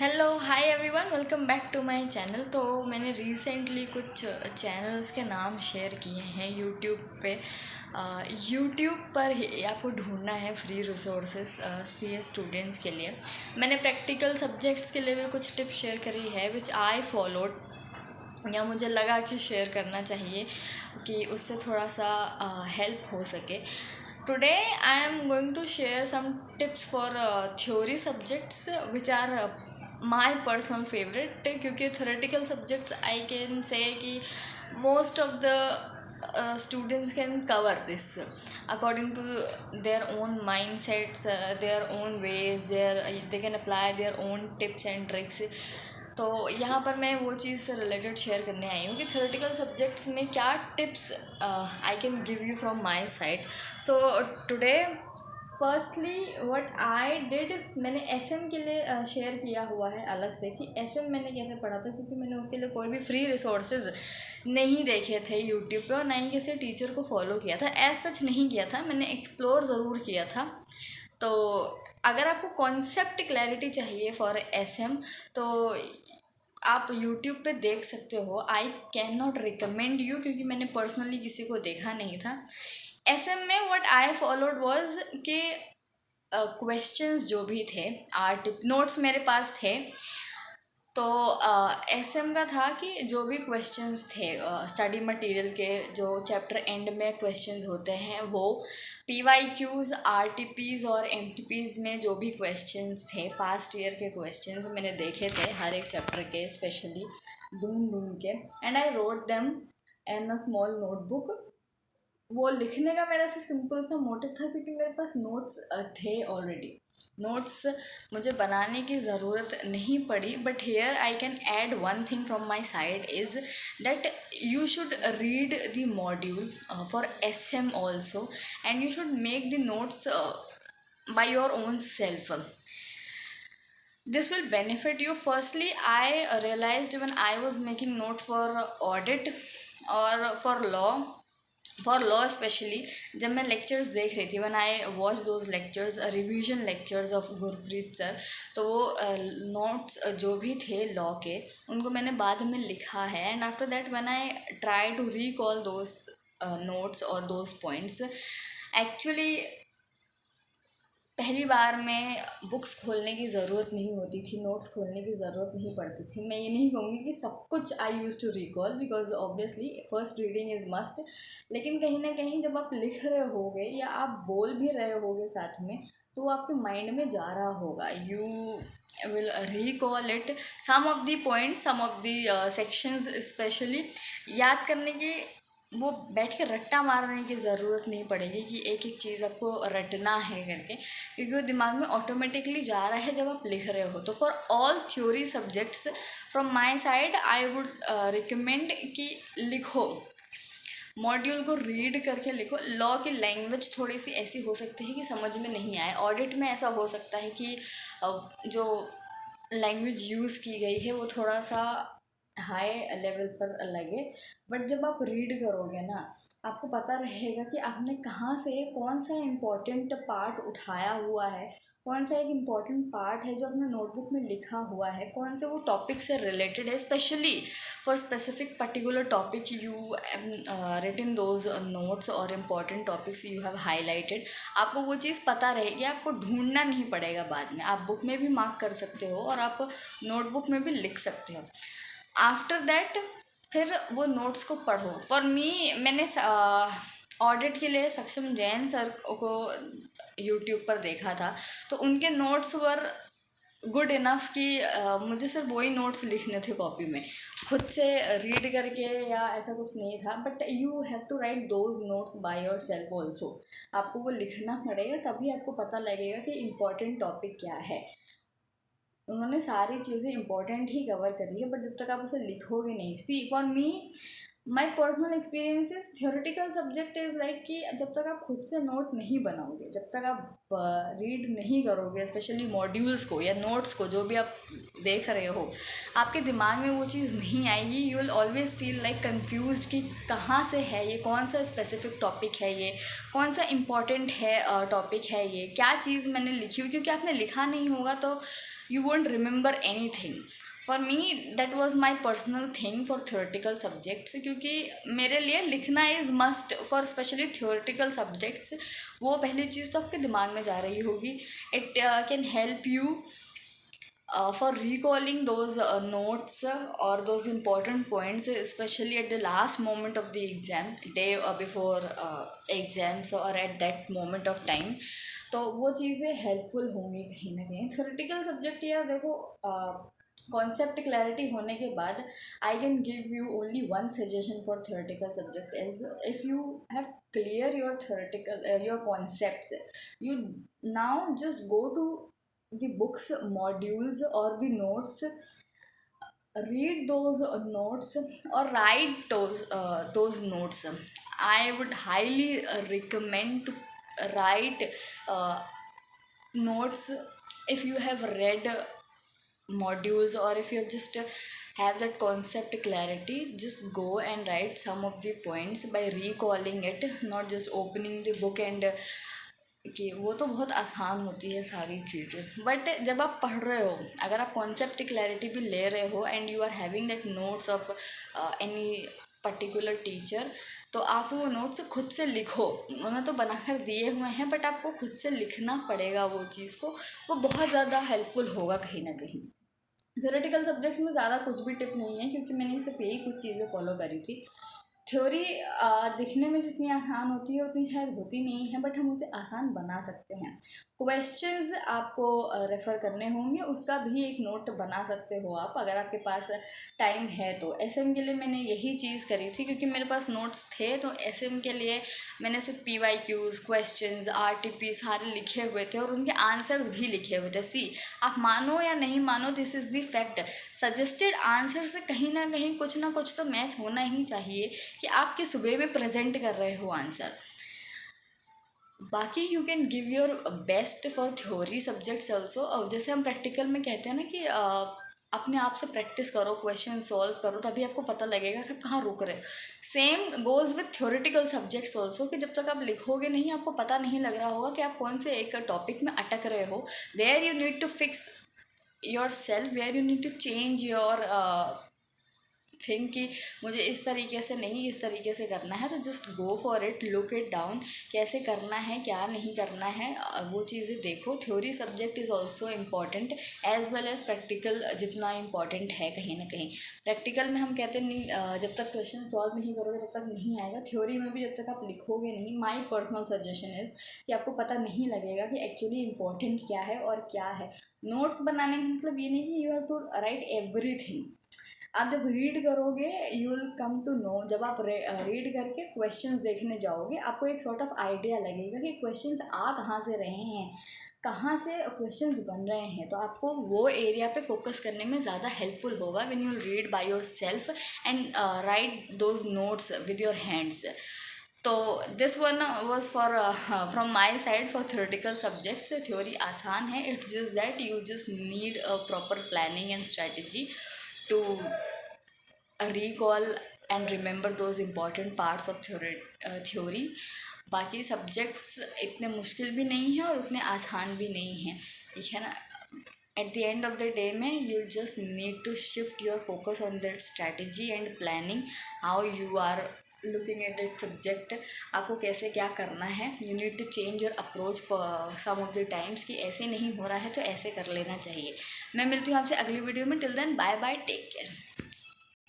Hello hi everyone, welcome back to my channel. तो मैंने recently कुछ चैनल्स के नाम शेयर किए हैं यूट्यूब पे। यूट्यूब पर ही आपको ढूंढना है फ्री रिसोर्सेज सीए स्टूडेंट्स के लिए। मैंने प्रैक्टिकल सब्जेक्ट्स के लिए भी कुछ टिप्स शेयर करी है विच आई फॉलोड, या मुझे लगा कि शेयर करना चाहिए कि उससे थोड़ा सा हेल्प हो सके। Today I am going to share some tips for theory subjects which are my personal favourite, क्योंकि theoretical subjects I can say कि most of the students can cover this according to their own mindsets, their own ways, they can apply their own tips and tricks। तो यहाँ पर मैं वो चीज़ से related share करने आई हूँ कि थ्योरेटिकल सब्जेक्ट्स में क्या tips I can give you from my side. So today firstly what I did, मैंने एसएम के लिए शेयर किया हुआ है अलग से कि एसएम मैंने कैसे पढ़ा था, क्योंकि मैंने उसके लिए कोई भी फ्री रिसोर्सेज नहीं देखे थे यूट्यूब पे और ना ही किसी टीचर को फॉलो किया था। एज सच नहीं किया था, मैंने एक्सप्लोर ज़रूर किया था। तो अगर आपको कॉन्सेप्ट क्लैरिटी चाहिए फॉर एसएम तो आप यूट्यूब पे देख सकते हो। I can not recommend you, क्योंकि मैंने पर्सनली किसी को देखा नहीं था। एसएम में व्हाट आई फॉलोड वाज कि क्वेश्चंस जो भी थे, आर्ट नोट्स मेरे पास थे। तो एसएम का था कि जो भी क्वेश्चंस थे स्टडी मटेरियल के, जो चैप्टर एंड में क्वेश्चंस होते हैं वो पीवाईक्यूज़, आरटीपीज़ और एमटीपीज़ में जो भी क्वेश्चंस थे, पास्ट ईयर के क्वेश्चंस मैंने देखे थे हर एक चैप्टर के, स्पेशली ढूंढ ढूंढ के, and I wrote them in a small notebook. वो लिखने का मेरा से सिंपल सा मोटिव था क्योंकि मेरे पास नोट्स थे ऑलरेडी। नोट्स मुझे बनाने की ज़रूरत नहीं पड़ी। But here I can add one thing from my side is that you should read the module for S am also, and you should make the notes by your own self. This will benefit you. Firstly, I realized when I was making note for audit or for law specially, जब मैं lectures देख रही थी, one I watch those lectures, revision lectures of Gurpreet sir, तो वो notes जो भी थे लॉ के उनको मैंने बाद में लिखा है। And after that one I try to recall those notes और दोज पॉइंट्स, एक्चुअली पहली बार में बुक्स खोलने की ज़रूरत नहीं होती थी, नोट्स खोलने की ज़रूरत नहीं पड़ती थी। मैं ये नहीं कहूँगी कि सब कुछ I use to recall, because obviously first reading is must, लेकिन कहीं ना कहीं जब आप लिख रहे होगे या आप बोल भी रहे होगे साथ में, तो वो आपके माइंड में जा रहा होगा। You will recall it, some of the point, some of the sections specially याद करने की, वो बैठ के रट्टा मारने की ज़रूरत नहीं पड़ेगी कि एक एक चीज़ आपको रटना है करके, क्योंकि वो दिमाग में ऑटोमेटिकली जा रहा है जब आप लिख रहे हो। तो for all theory subjects from my side I would recommend कि लिखो, मॉड्यूल को रीड करके लिखो। लॉ की लैंग्वेज थोड़ी सी ऐसी हो सकती है कि समझ में नहीं आए, ऑडिट में ऐसा हो सकता है कि जो लैंग्वेज यूज़ की गई है वो थोड़ा सा हाई लेवल पर लगे। बट जब आप रीड करोगे ना, आपको पता रहेगा कि आपने कहाँ से कौन सा इम्पोर्टेंट पार्ट उठाया हुआ है, कौन सा एक इम्पॉर्टेंट पार्ट है जो अपने नोटबुक में लिखा हुआ है, कौन से वो टॉपिक से रिलेटेड है। Specially for specific particular topic you written those notes और important topics you have highlighted, आपको वो चीज़ पता रहेगी, आपको ढूंढना नहीं पड़ेगा। बाद में आप बुक में भी मार्क कर सकते हो और आप नोटबुक में भी लिख सकते हो। आफ्टर दैट फिर वो नोट्स को पढ़ो। फॉर मी, मैंने ऑडिट के लिए सक्षम जैन सर को यूट्यूब पर देखा था, तो उनके नोट्स वर गुड इनफ कि मुझे सिर्फ वही नोट्स लिखने थे कॉपी में, खुद से रीड करके या ऐसा कुछ नहीं था। But you have to write those notes by yourself also, आपको वो लिखना पड़ेगा, तभी आपको पता लगेगा कि इम्पोर्टेंट टॉपिक क्या है। उन्होंने सारी चीज़ें इंपॉर्टेंट ही कवर करी है, बट जब तक आप उसे लिखोगे नहीं। See for me, my personal experiences theoretical subject is like कि जब तक आप खुद से नोट नहीं बनाओगे, जब तक आप रीड नहीं करोगे स्पेशली मॉड्यूल्स को या नोट्स को, जो भी आप देख रहे हो, आपके दिमाग में वो चीज़ नहीं आएगी। You will always feel like confused कि कहाँ से है ये, कौन सा स्पेसिफिक टॉपिक है ये, कौन सा इम्पॉर्टेंट है टॉपिक है ये, क्या चीज़ मैंने लिखी हुई, क्योंकि आपने लिखा नहीं होगा तो you won't remember anything. For me that was my personal thing for theoretical subjects, क्योंकि मेरे लिए लिखना is must for specially theoretical subjects. वो पहली चीज़ तो आपके दिमाग में जा रही होगी. It can help you for recalling those notes or those important points, especially at the last moment of the exam day or before exams or at that moment of time. तो वो चीज़ें हेल्पफुल होंगी कहीं ना कहीं. Theoretical subject यार देखो, concept clarity होने के बाद I can give you only one suggestion for theoretical subject is, if you have clear your theoretical your concepts, you now just go to the books, modules or the notes, read those notes or write those notes. I would highly recommend to write notes. If you have read modules or if you just have that concept clarity, just go and write some of the points by recalling it, not just opening the book and कि वो तो बहुत आसान होती है सारी चीज़ें. But जब आप पढ़ रहे हो, अगर आप कॉन्सेप्ट क्लैरिटी भी ले रहे हो and you are having that notes of any particular teacher, तो आप वो नोट्स खुद से लिखो. उन्होंने तो बनाकर दिए हुए हैं बट आपको खुद से लिखना पड़ेगा वो चीज़ को. वो बहुत ज़्यादा हेल्पफुल होगा कहीं ना कहीं. थ्योरेटिकल सब्जेक्ट्स में ज़्यादा कुछ भी टिप नहीं है, क्योंकि मैंने सिर्फ यही कुछ चीज़ें फॉलो करी थी. थ्योरी दिखने में जितनी आसान होती है उतनी शायद होती नहीं है, बट हम उसे आसान बना सकते हैं. क्वेश्चंस आपको रेफ़र करने होंगे, उसका भी एक नोट बना सकते हो आप अगर आपके पास टाइम है तो. एसएम के लिए मैंने यही चीज़ करी थी, क्योंकि मेरे पास नोट्स थे. तो एसएम के लिए मैंने सिर्फ PYQs, क्वेश्चंस, RTP सारे लिखे हुए थे और उनके आंसर्स भी लिखे हुए थे. सी, आप मानो या नहीं मानो, this is the fact. Suggested answer से कहीं ना कहीं कुछ ना कुछ तो मैच होना ही चाहिए कि आप किस वे में प्रेजेंट कर रहे हो आंसर. बाकी you can give your best for theory subjects also. जैसे हम प्रैक्टिकल में कहते हैं ना कि अपने आप से प्रैक्टिस करो, क्वेश्चन सॉल्व करो, तभी आपको पता लगेगा कि आप कहाँ रुक रहे हो. Same goes with theoretical subjects also, कि जब तक आप लिखोगे नहीं आपको पता नहीं लग रहा होगा कि आप कौन से एक टॉपिक में अटक रहे हो. Where you need to fix yourself, where you need to change your think कि मुझे इस तरीके से नहीं इस तरीके से करना है, तो just go for it, look it down, कैसे करना है क्या नहीं करना है, वो चीज़ें देखो. Theory subject is also important as well as practical जितना इम्पॉर्टेंट है कहीं ना कहीं. प्रैक्टिकल में हम कहते नहीं, जब तक क्वेश्चन सॉल्व नहीं करोगे तब तक नहीं आएगा. थ्योरी में भी जब तक आप लिखोगे नहीं, माई पर्सनल सजेशन इज़ कि आपको पता नहीं लगेगा कि एक्चुअली इम्पॉर्टेंट क्या है और क्या है. नोट्स बनाने का मतलब ये नहीं कि you have to write everything. आप जब रीड करोगे you will come to know. जब आप रीड करके क्वेश्चंस देखने जाओगे आपको एक सॉर्ट ऑफ आइडिया लगेगा कि क्वेश्चंस आ कहाँ से रहे हैं, कहाँ से क्वेश्चंस बन रहे हैं. तो आपको वो एरिया पे फोकस करने में ज़्यादा हेल्पफुल होगा when you read by yourself and write those notes with your hands. तो this one was for from my side for theoretical subjects. Theory आसान है, it's just that you just need a proper planning and strategy to recall and remember those important parts of theory. बाकी subjects इतने मुश्किल भी नहीं हैं और उतने आसान भी नहीं हैं, ठीक है ना. At the end of the day में you just need to shift your focus on that strategy and planning, how you are looking at that subject. आपको कैसे क्या करना है. You need to change your approach for some of the times कि ऐसे नहीं हो रहा है तो ऐसे कर लेना चाहिए. मैं मिलती हूँ आपसे अगली वीडियो में. Till then bye bye, take care.